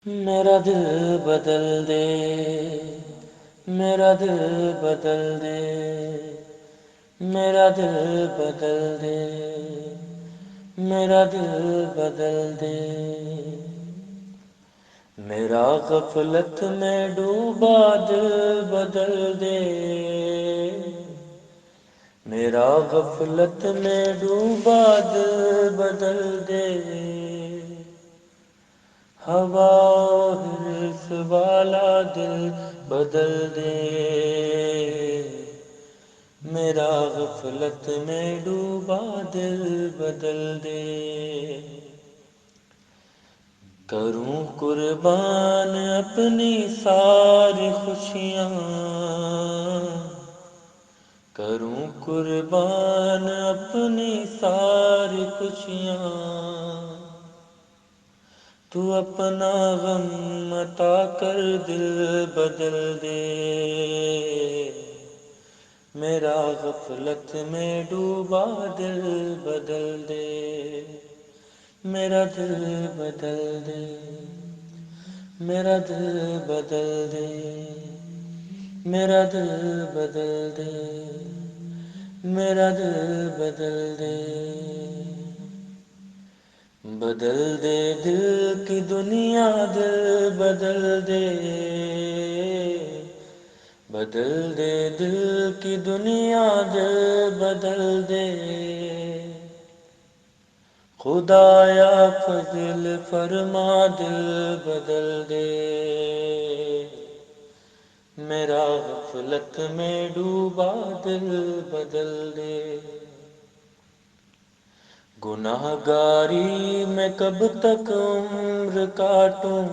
میرا دل بدل دے، میرا دل بدل دے، میرا دل بدل دے، میرا دل بدل دے، میرا غفلت میں ڈوبا دل بدل دے، میرا غفلت میں ڈوبا دل بدل دے، ہوا حرص والا دل بدل دے، میرا غفلت میں ڈوبا دل بدل دے، کروں قربان اپنی ساری خوشیاں، کروں قربان اپنی ساری خوشیاں، تو اپنا غم عطا کر دل بدل دے، میرا غفلت میں ڈوبا دل بدل دے، میرا دل بدل دے، میرا دل بدل دے، میرا دل بدل دے، میرا دل بدل دے، بدل دے دل کی دنیا دل بدل دے، بدل دے دل کی دنیا دل بدل دے، خدایا فضل فرما دل بدل دے، میرا غفلت میں ڈوبا دل بدل دے، گناہ گاری میں کب تک عمر کاٹوں،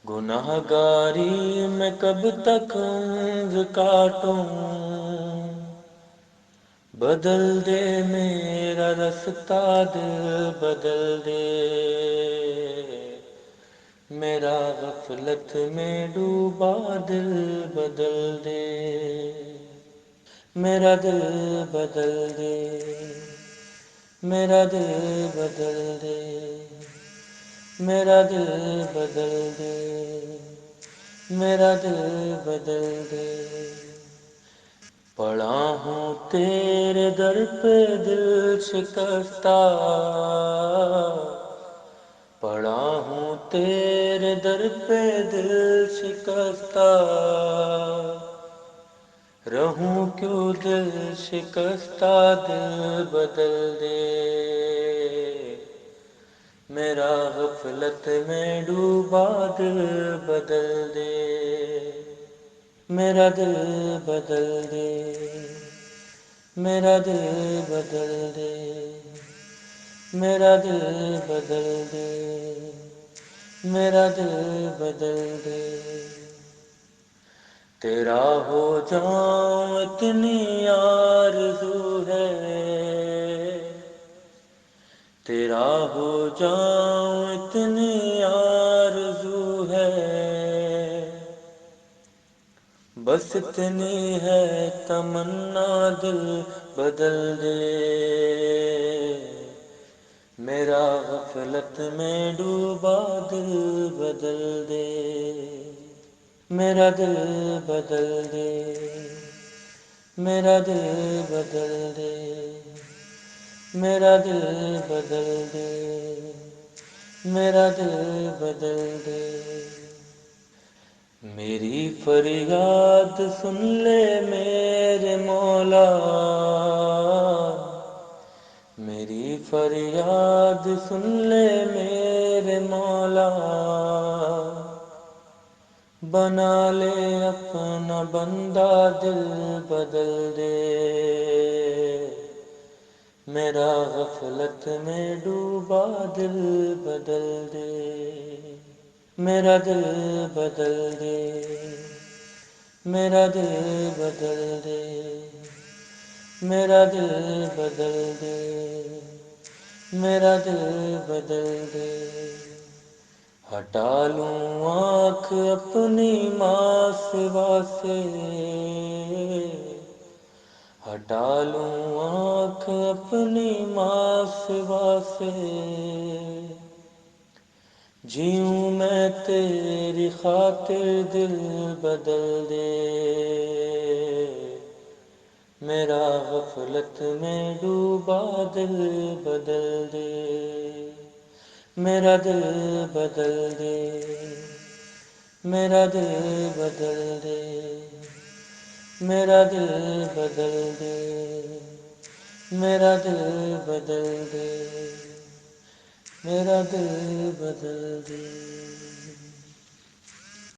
گناہ گاری میں کب تک عمر کاٹوں، بدل دے میرا رستہ دل بدل دے، میرا غفلت میں ڈوبا دل بدل دے، میرا دل بدل دے، میرا دل بدل دے، میرا دل بدل دے، میرا دل بدل دے، پڑا ہوں تیرے در پہ دل شکستہ، پڑا ہوں تیرے در پہ دل شکستہ، رہوں کیوں دل شکستہ دل بدل دے، میرا غفلت میں ڈوبا دل بدل دے، میرا دل بدل دے، میرا دل بدل دے، میرا دل بدل دے، میرا دل بدل دے، تیرا ہو جاؤں اتنی آرزو ہے، تیرا ہو جاؤں اتنی آرزو ہے، بس اتنی ہے تمنا دل بدل دے، میرا غفلت میں ڈوبا دل بدل دے، میرا دل بدل دے، میرا دل بدل دے، میرا دل بدل دے، میرا دل بدل دے، میری فریاد سن لے میرے مولا، میری فریاد سن لے میرے مولا، بنا لے اپنا بندہ دل بدل دے، میرا غفلت میں ڈوبا دل بدل دے، میرا دل بدل دے، میرا دل بدل دے، میرا دل بدل دے، میرا دل بدل دے، ہٹا لوں آنکھ اپنی ماں سوا سے، ہٹا لوں آنکھ اپنی ماں سوا سے، جیوں میں تیری خاطر دل بدل دے، میرا غفلت میں ڈوبا دل بدل دے، میرا دل بدل دے، میرا دل بدل دے، میرا دل بدل دے، میرا دل بدل دے، میرا دل بدل دے۔